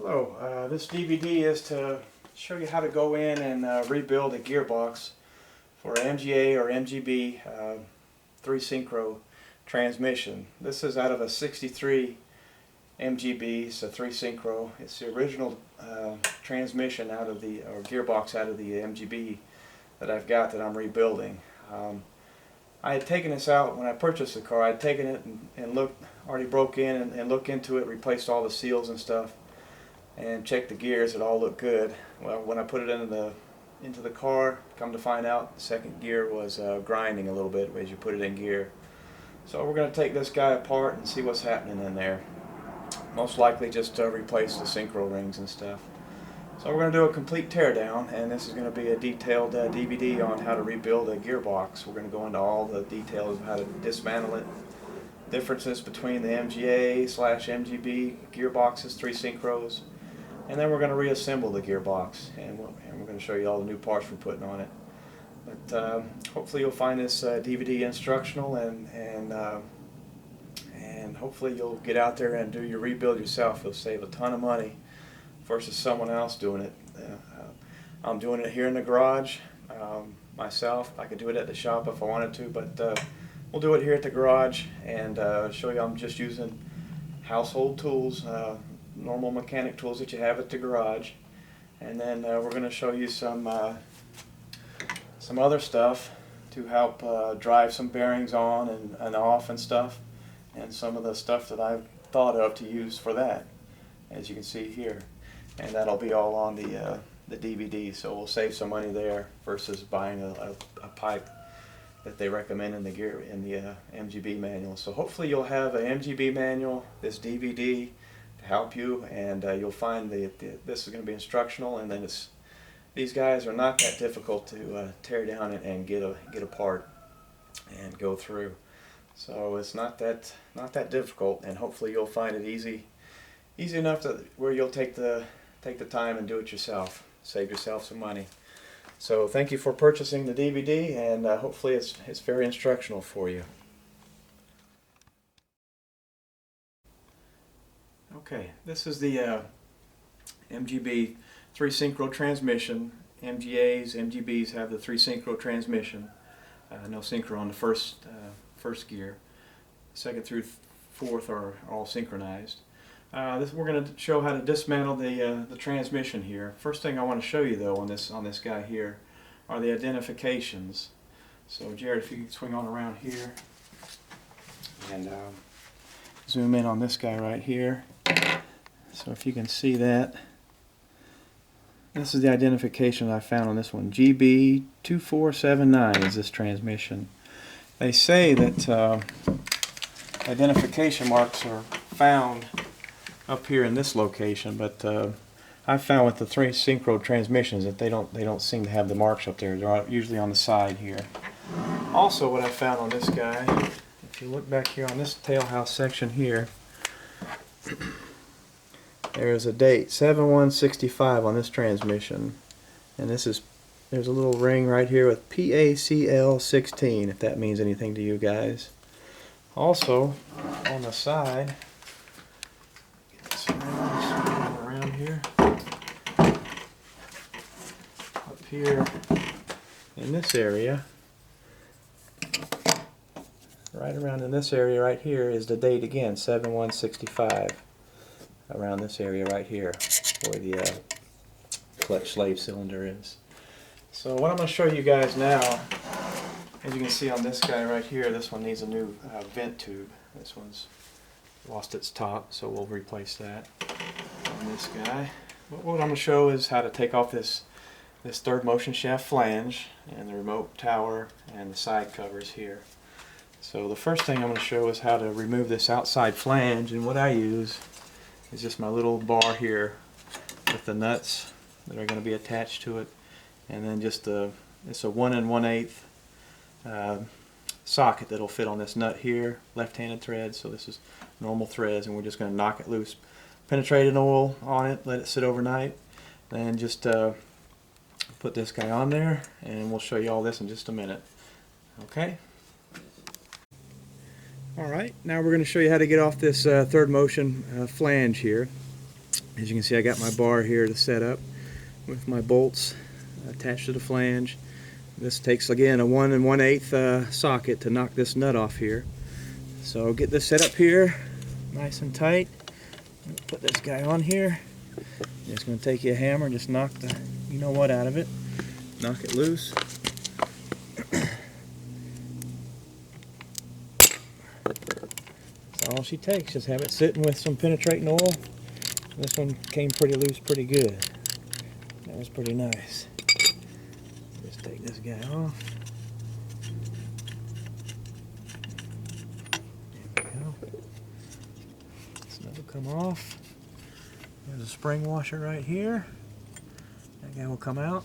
Hello, this DVD is to show you how to go in and rebuild a gearbox for an MGA or MGB 3 Synchro transmission. This is out of a 63 MGB, so 3 Synchro. It's the original transmission out of the, or gearbox out of the MGB that I've got that I'm rebuilding. I had taken this out when I purchased the car. I had taken it and looked, already broke in and looked into it, replaced all the seals and stuff, and checked the gears. It all looked good. Well, when I put it into the car, come to find out, the second gear was grinding a little bit as you put it in gear. So we're going to take this guy apart and see what's happening in there. Most likely just replace the synchro rings and stuff. So we're going to do a complete teardown, and this is going to be a detailed DVD on how to rebuild a gearbox. We're going to go into all the details of how to dismantle it, differences between the MGA/MGB gearboxes, 3 Synchros, and then we're going to reassemble the gearbox, and we're going to show you all the new parts we're putting on it. But hopefully you'll find this DVD instructional, and hopefully you'll get out there and do your rebuild yourself. You'll save a ton of money versus someone else doing it. I'm doing it here in the garage myself. I could do it at the shop if I wanted to, but we'll do it here at the garage and show you I'm just using household tools, normal mechanic tools that you have at the garage, and then we're going to show you some other stuff to help drive some bearings on and off and stuff, and some of the stuff that I've thought of to use for that, as you can see here. And that'll be all on the DVD, so we'll save some money there versus buying a pipe that they recommend in the MGB manual. So hopefully you'll have an MGB manual, this DVD to help you, and you'll find this is going to be instructional, and then these guys are not that difficult to tear down and get apart and go through. So it's not that difficult, and hopefully you'll find it easy enough where you'll take the time and do it yourself. Save yourself some money. So thank you for purchasing the DVD, and hopefully it's very instructional for you. Okay, this is the MGB 3 Synchro transmission. MGAs, MGBs have the 3 Synchro transmission. No synchro on the first gear. Second through fourth are all synchronized. We're going to show how to dismantle the transmission here. First thing I want to show you though on this guy here are the identifications. So Jared, if you can swing on around here and zoom in on this guy right here. So if you can see that, this is the identification I found on this one. GB2479 is this transmission. They say that identification marks are found up here in this location, but I found with the 3 Synchro transmissions that they don't seem to have the marks up there. They're usually on the side here. Also, what I found on this guy, if you look back here on this tailhouse section here, there's a date 7/1/65 on this transmission, and there's a little ring right here with PACL 16, if that means anything to you guys. Also on the side, around here, up here in this area, right around in this area right here is the date again, 7/1/65. Around this area right here where the clutch slave cylinder is. So what I'm going to show you guys now, as you can see on this guy right here, this one needs a new vent tube. This one's lost its top, so we'll replace that on this guy. What I'm going to show is how to take off this third motion shaft flange and the remote tower and the side covers here. So the first thing I'm going to show is how to remove this outside flange, and what I use is just my little bar here with the nuts that are going to be attached to it, and then just it's a 1 1/8 socket that'll fit on this nut here, left-handed thread. So this is normal threads, and we're just going to knock it loose, penetrate an oil on it, let it sit overnight, then just put this guy on there, and we'll show you all this in just a minute. Okay. Alright, now we're going to show you how to get off this third motion flange here. As you can see, I got my bar here to set up with my bolts attached to the flange. This takes, again, a 1 1/8 socket to knock this nut off here. So get this set up here nice and tight. Put this guy on here. It's going to take you a hammer and just knock the you know what out of it. Knock it loose. That's all she takes. Just have it sitting with some penetrating oil. This one came pretty loose, pretty good. That was pretty nice. Just take this guy off. There we go. This nut will come off. There's a spring washer right here. That guy will come out.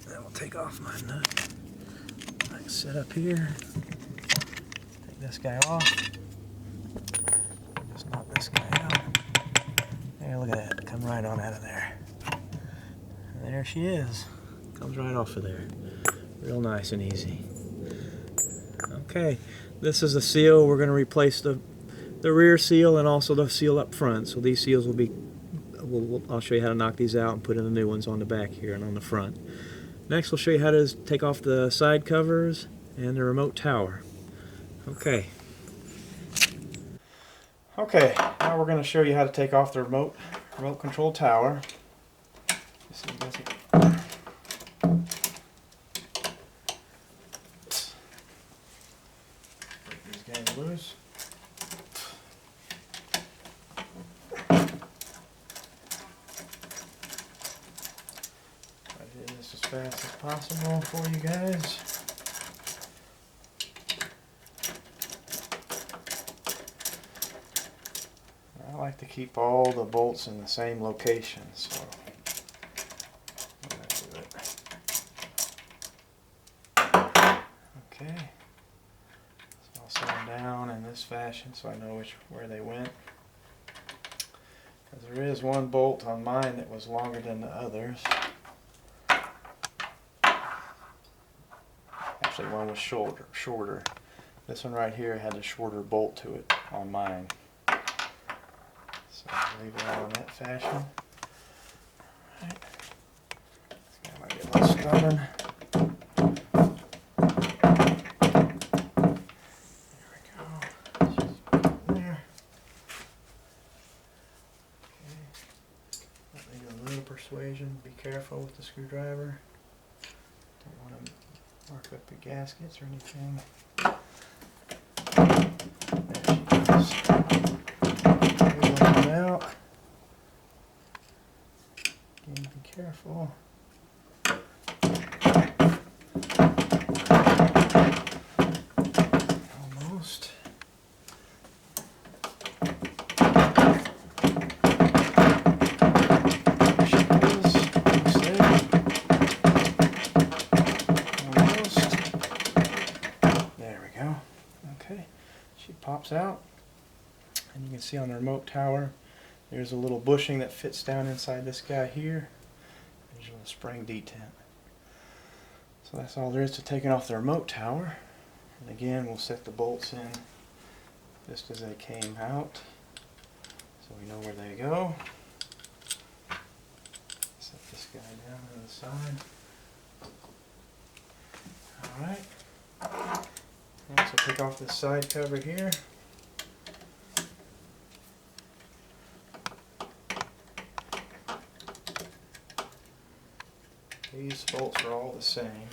Then we'll take off my nut. Set up here. Take this guy off. Just knock this guy out. There, look at that. Come right on out of there. And there she is. Comes right off of there. Real nice and easy. Okay, this is the seal. We're going to replace the rear seal and also the seal up front. So these seals will be, I'll show you how to knock these out and put in the new ones on the back here and on the front. Next we'll show you how to take off the side covers and the remote tower. Okay. Okay, now we're going to show you how to take off the remote control tower. Just so you guys can... Break these guys loose. Try to do this as fast as possible for you guys. I like to keep all the bolts in the same location, so I'm going to do it. Okay, so I'll set them down in this fashion so I know where they went. Because there is one bolt on mine that was longer than the others. Actually, one was shorter. This one right here had a shorter bolt to it on mine. So I'll leave it all in that fashion. Right. This guy might be a little stubborn. There we go. Just put it there. Okay. Let me do a little persuasion. Be careful with the screwdriver. Don't want to mark up the gaskets or anything. There she goes. Out. Again, be careful. Almost. There she is. Almost there. Almost. There we go. Okay. She pops out. And you can see on the remote tower, there's a little bushing that fits down inside this guy here. There's a little spring detent. So that's all there is to taking off the remote tower. And again, we'll set the bolts in just as they came out, so we know where they go. Set this guy down on the side. Alright. Also take off this side cover here. These bolts are all the same.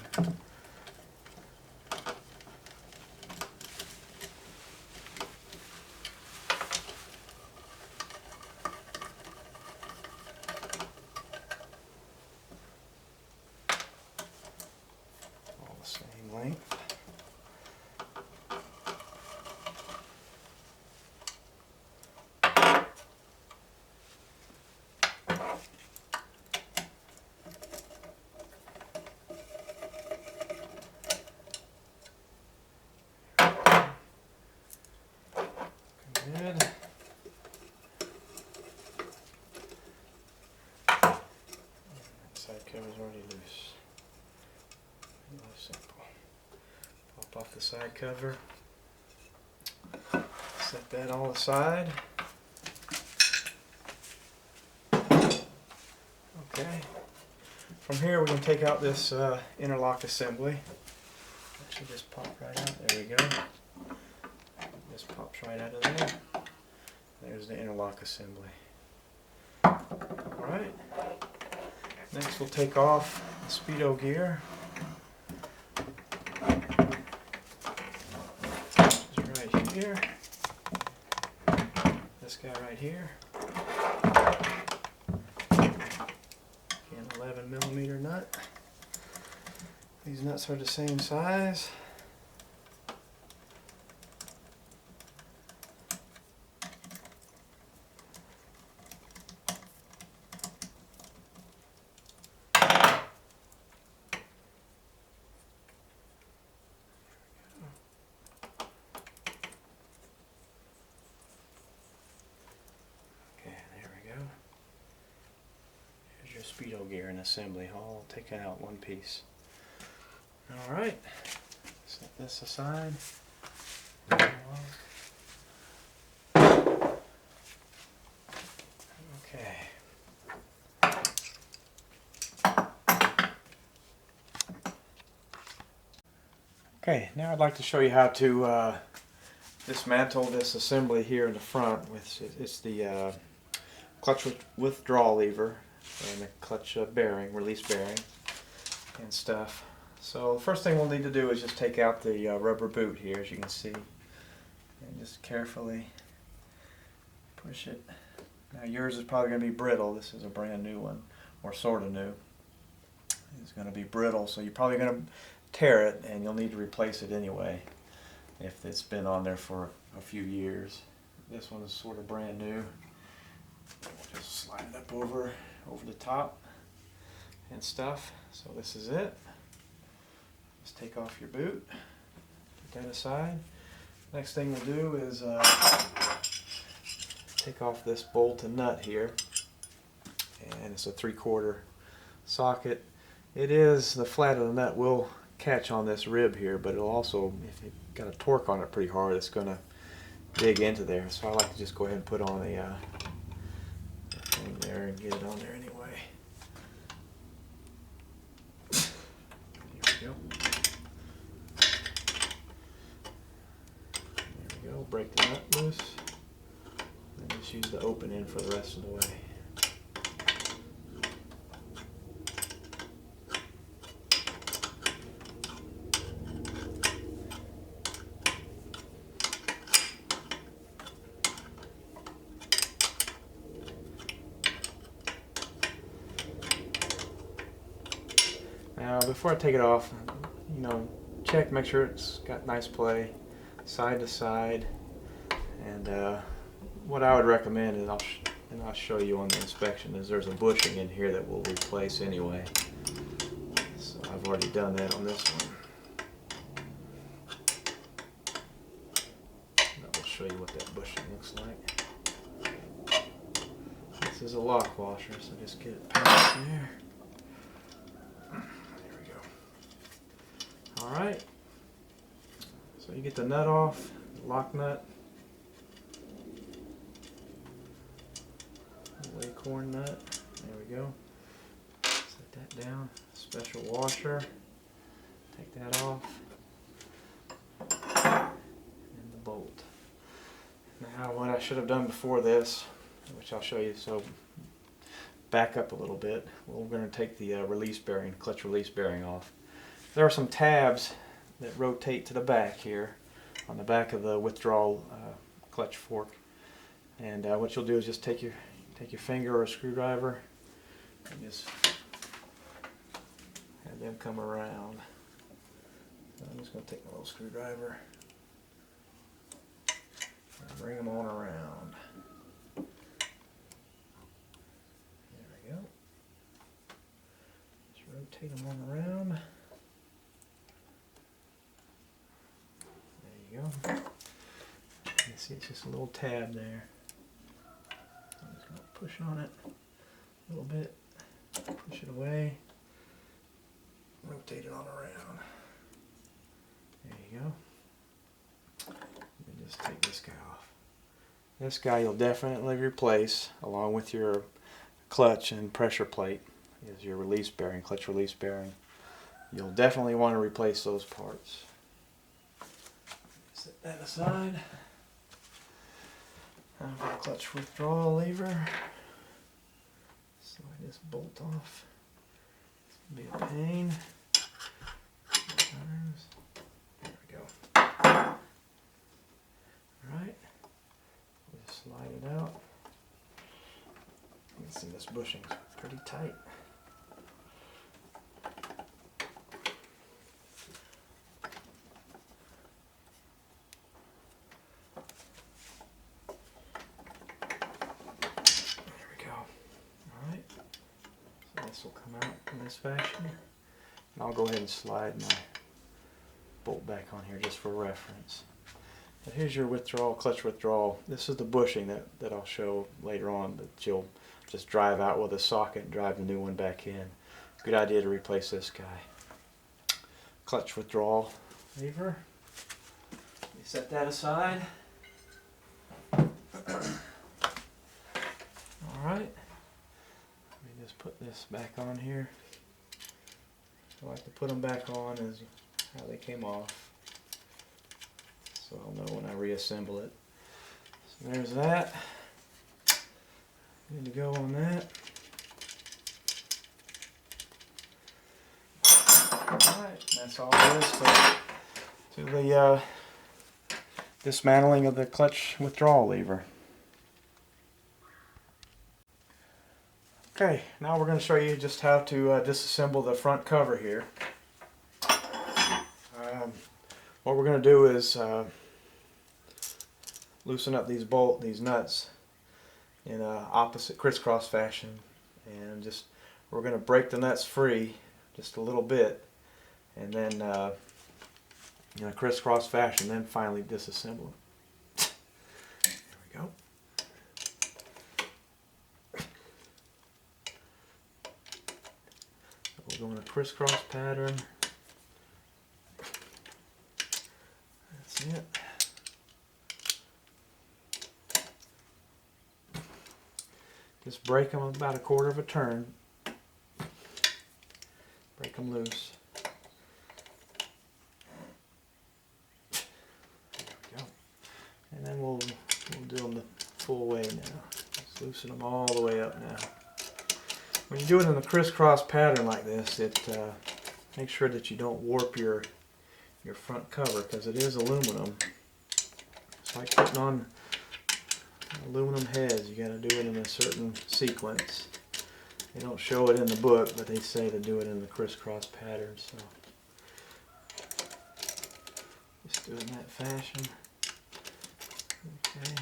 All the same length. Good. That side cover is already loose. Real simple. Pop off the side cover. Set that all aside. Okay. From here, we're going to take out this interlock assembly. Actually, just pop right out. There we go. Just pops right out of there. There's the interlock assembly. Alright. Next, we'll take off the speedo gear. Just right here. This guy right here. Again, 11mm nut. These nuts are the same size. Your speedo gear and assembly, all taken out one piece. Alright, set this aside. Okay. Okay, now I'd like to show you how to dismantle this assembly here in the front. It's the clutch withdrawal lever and the clutch bearing, release bearing and stuff. So the first thing we'll need to do is just take out the rubber boot here, as you can see, and just carefully push it. Now yours is probably going to be brittle. This is a brand new one, or sort of new. It's going to be brittle, so you're probably going to tear it, and you'll need to replace it anyway if it's been on there for a few years. This one is sort of brand new. We'll just slide it up over the top and stuff. So this is it. Just take off your boot, put that aside. Next thing we'll do is take off this bolt and nut here, and it's a 3/4 socket. It is, the flat of the nut will catch on this rib here, but it'll also, if you've got a torque on it pretty hard, it's going to dig into there. So I like to just go ahead and put on a thing there and get it on there anyway. There we go. There we go. Break the nut loose. And just use the open end for the rest of the way. Now, before I take it off, check, make sure it's got nice play, side to side, and what I would recommend, and I'll show you on the inspection, is there's a bushing in here that we'll replace anyway. So I've already done that on this one. And I will show you what that bushing looks like. This is a lock washer, so just get it past there. Alright, so you get the nut off, the lock nut, the acorn nut, there we go. Set that down, special washer, take that off, and the bolt. Now what I should have done before this, which I'll show you, so back up a little bit, we're going to take the release bearing, clutch release bearing off. There are some tabs that rotate to the back here, on the back of the withdrawal clutch fork. And what you'll do is just take your finger or a screwdriver and just have them come around. So I'm just going to take my little screwdriver and bring them on around. There we go. Just rotate them on around. There you go. You see it's just a little tab there. I'm just going to push on it a little bit, push it away, rotate it on around. There you go. And just take this guy off. This guy you'll definitely replace along with your clutch and pressure plate. is your release bearing, clutch release bearing. You'll definitely want to replace those parts. Set that aside. Now for the clutch withdrawal lever. Slide this bolt off. This will be a pain. There we go. Alright. Just slide it out. You can see this bushing's pretty tight. There we go. Alright. So this will come out in this fashion. And I'll go ahead and slide my bolt back on here just for reference. But here's your withdrawal, clutch withdrawal. This is the bushing that I'll show later on, that you'll just drive out with a socket and drive the new one back in. Good idea to replace this guy. Clutch withdrawal lever. Let me set that aside. Alright. Let me just put this back on here. I like to put them back on as how they came off, so I'll know when I reassemble it. So there's that. Good to go on that. Alright, that's all there is to the dismantling of the clutch withdrawal lever. Okay, now we're going to show you just how to disassemble the front cover here. What we're going to do is loosen up these nuts in a opposite crisscross fashion, and we're going to break the nuts free just a little bit, and then in a crisscross fashion, then finally disassemble them. There we go. We'll go in a crisscross pattern. That's it. Just break them about a quarter of a turn. Break them loose. There we go. And then we'll do them the full way now. Just loosen them all the way up now. When you do it in a crisscross pattern like this, make sure that you don't warp your front cover, because it is aluminum. It's like putting on aluminum heads. You got to do it in a certain sequence. They don't show it in the book, but they say to do it in the crisscross pattern. So just do it in that fashion. Okay.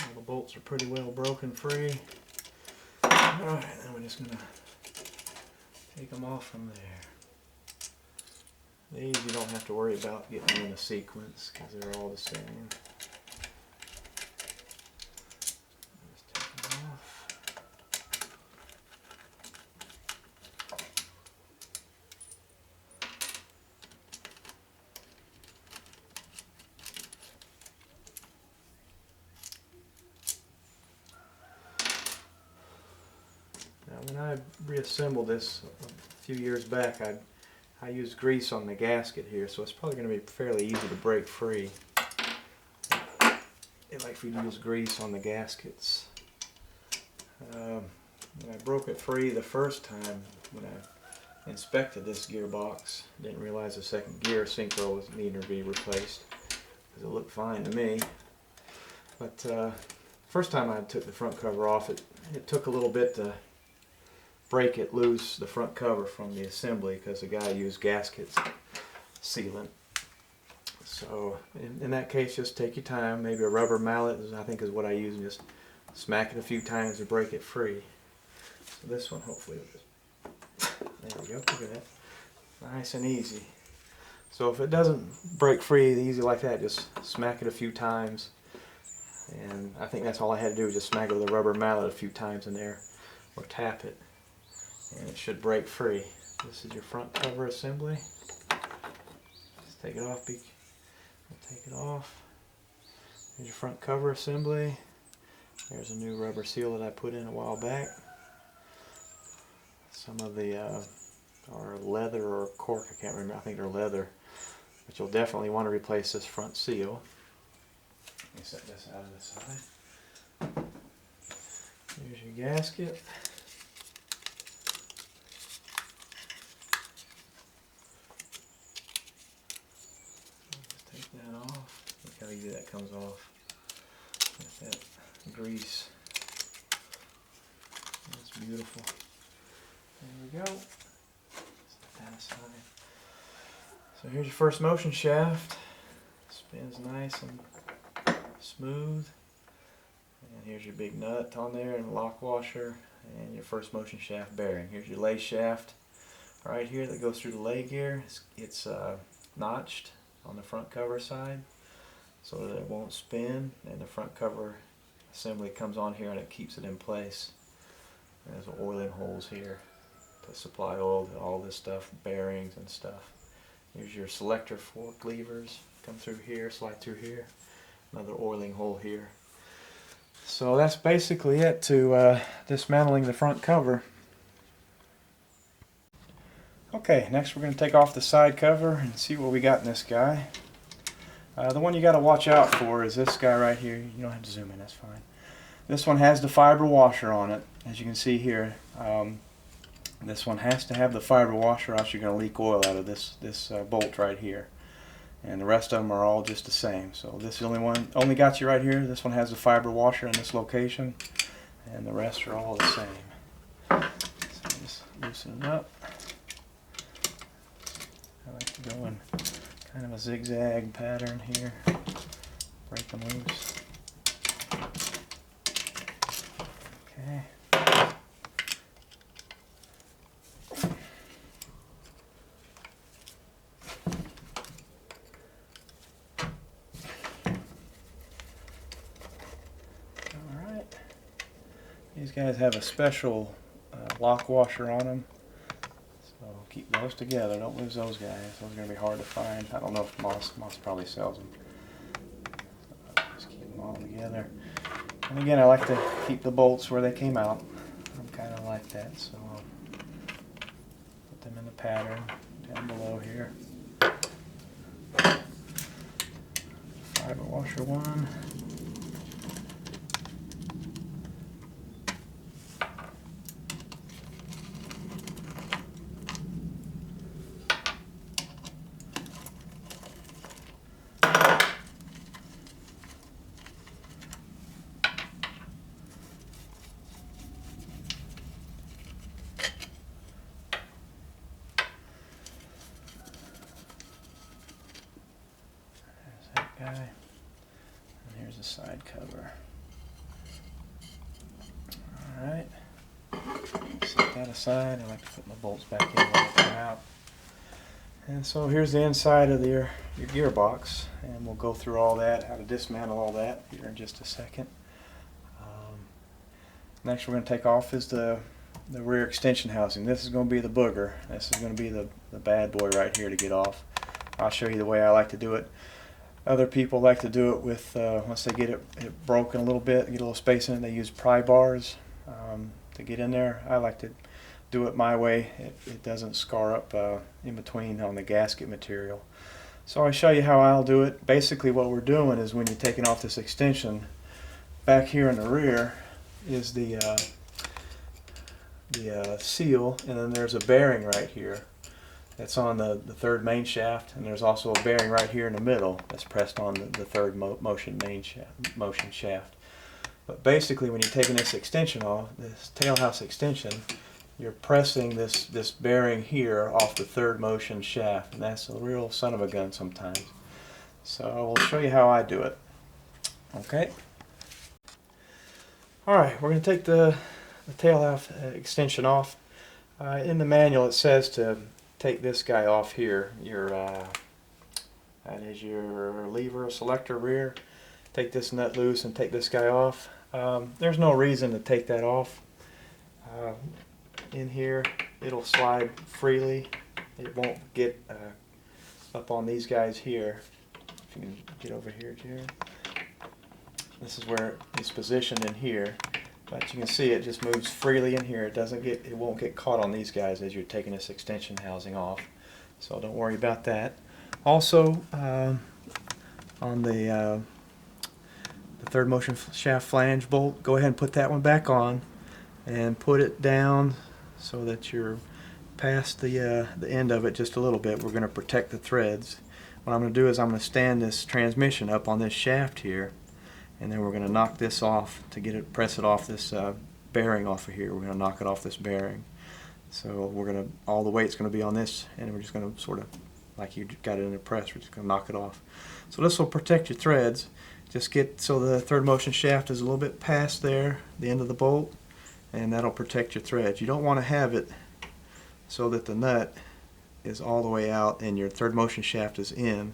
All the bolts are pretty well broken free. Alright, then we're just going to take them off from there. These you don't have to worry about getting them in a sequence because they're all the same. Just take them off. Now when I reassembled this a few years back, I used grease on the gasket here, so it's probably going to be fairly easy to break free. They like for you to use grease on the gaskets. When I broke it free the first time, when I inspected this gearbox, didn't realize the second gear Synchro was needing to be replaced, because it looked fine to me. But first time I took the front cover off, it took a little bit to break it loose, the front cover, from the assembly, because the guy used gaskets sealant. So in that case, just take your time. Maybe a rubber mallet, I think, is what I use, and just smack it a few times to break it free. So this one, hopefully, there we go. Look at that, nice and easy. So if it doesn't break free easy like that, just smack it a few times. And I think that's all I had to do, was just smack it with a rubber mallet a few times in there, or tap it, and it should break free. This is your front cover assembly. Just take it off. Take it off. Here's your front cover assembly. There's a new rubber seal that I put in a while back. some of the or leather or cork, I can't remember, I think they're leather, but you'll definitely want to replace this front seal. Let me set this out of the side. Here's your gasket. Just take that off. Look how easy that comes off with that grease. That's beautiful. There we go. Set that aside. So here's your first motion shaft. Spins nice and smooth. And here's your big nut on there and lock washer and your first motion shaft bearing. Here's your lay shaft right here that goes through the lay gear. It's notched on the front cover side so that it won't spin, and the front cover assembly comes on here and it keeps it in place. And there's oiling holes here to supply oil to all this stuff, bearings and stuff. Here's your selector fork levers, come through here, slide through here. Another oiling hole here. So that's basically it to dismantling the front cover. Okay, next we're going to take off the side cover and see what we got in this guy. The one you got to watch out for is this guy right here. You don't have to zoom in, that's fine. This one has the fiber washer on it, as you can see here. This one has to have the fiber washer, or else you're going to leak oil out of this bolt right here. And the rest of them are all just the same. So this is the only one, only got you right here. This one has the fiber washer in this location, and the rest are all the same. So just loosen it up. I like to go in kind of a zigzag pattern here. Break them loose. Okay. These guys have a special lock washer on them, so keep those together. Don't lose those guys. Those are going to be hard to find. I don't know if Moss probably sells them. Just keep them all together. And again, I like to keep the bolts where they came out. I'm kind of like that, so I'll put them in the pattern down below here. Fiber washer one. Guy. And here's the side cover. Alright, set that aside. I like to put my bolts back in when they come out. And so here's the inside of your gearbox, and we'll go through all that, how to dismantle all that here in just a second. Next we're going to take off is the rear extension housing. This is going to be the booger. This is going to be the bad boy right here to get off. I'll show you the way I like to do it. Other people like to do it with, once they get it broken a little bit, get a little space in it, they use pry bars to get in there. I like to do it my way. It doesn't scar up in between on the gasket material. So I'll show you how I'll do it. Basically what we're doing is when you're taking off this extension, back here in the rear is the seal, and then there's a bearing right here. That's on the third main shaft, and there's also a bearing right here in the middle that's pressed on the third motion shaft. But basically, when you're taking this extension off, this tailhouse extension, you're pressing this bearing here off the third motion shaft, and that's a real son of a gun sometimes. So I will show you how I do it. Okay. All right, we're going to take the tailhouse extension off. In the manual, it says to take this guy off here. That is your lever selector rear. Take this nut loose and take this guy off. There's no reason to take that off. In here, it'll slide freely. It won't get up on these guys here. If you can get over here, Jared. This is where it's positioned in here. But you can see it just moves freely in here. It won't get caught on these guys as you're taking this extension housing off. So don't worry about that. Also, on the third motion shaft flange bolt, go ahead and put that one back on and put it down so that you're past the end of it just a little bit. We're going to protect the threads. What I'm going to do is I'm going to stand this transmission up on this shaft here, and then we're going to knock this off to press it off this bearing off of here. We're going to knock it off this bearing. So we're going to, all the weight's going to be on this, and we're just going to sort of, like you got it in a press, we're just going to knock it off. So this will protect your threads. Just get so the third motion shaft is a little bit past there, the end of the bolt, and that'll protect your threads. You don't want to have it so that the nut is all the way out and your third motion shaft is in.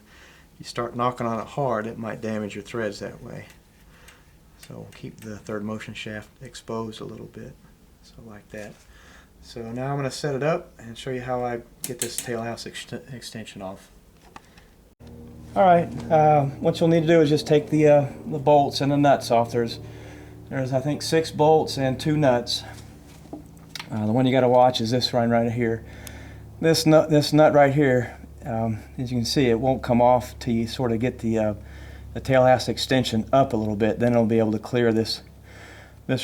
You start knocking on it hard, it might damage your threads that way. So keep the third motion shaft exposed a little bit, so like that. So now I'm going to set it up and show you how I get this tailhouse extension off. Alright, what you'll need to do is just take the bolts and the nuts off. There's I think 6 bolts and 2 nuts. The one you got to watch is this one right here. This nut right here, as you can see, it won't come off till you sort of get the tailhouse extension up a little bit. Then it'll be able to clear this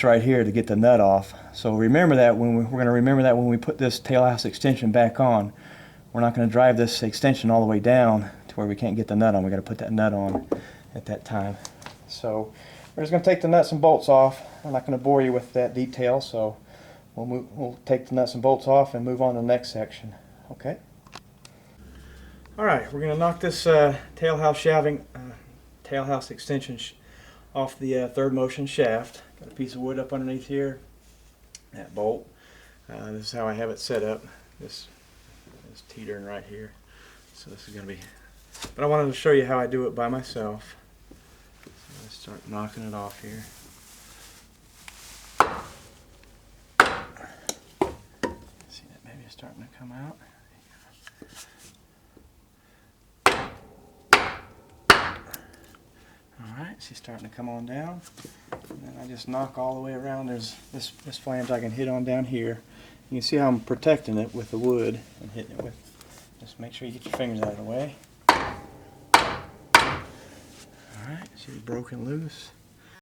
right here to get the nut off. So remember that we're going to remember that when we put this tailhouse extension back on. We're not going to drive this extension all the way down to where we can't get the nut on. We've got to put that nut on at that time. So we're just going to take the nuts and bolts off. I'm not going to bore you with that detail, so we'll take the nuts and bolts off and move on to the next section. Okay. Alright, we're going to knock this tailhouse extension off the third motion shaft. Got a piece of wood up underneath here, that bolt. This is how I have it set up. This is teetering right here. So this is going to be, but I wanted to show you how I do it by myself. So let's start knocking it off here. See that maybe it's starting to come out. Alright, she's starting to come on down. And then I just knock all the way around. There's this flange I can hit on down here. You can see how I'm protecting it with the wood and hitting it with. Just make sure you get your fingers out of the way. Alright, she's broken loose.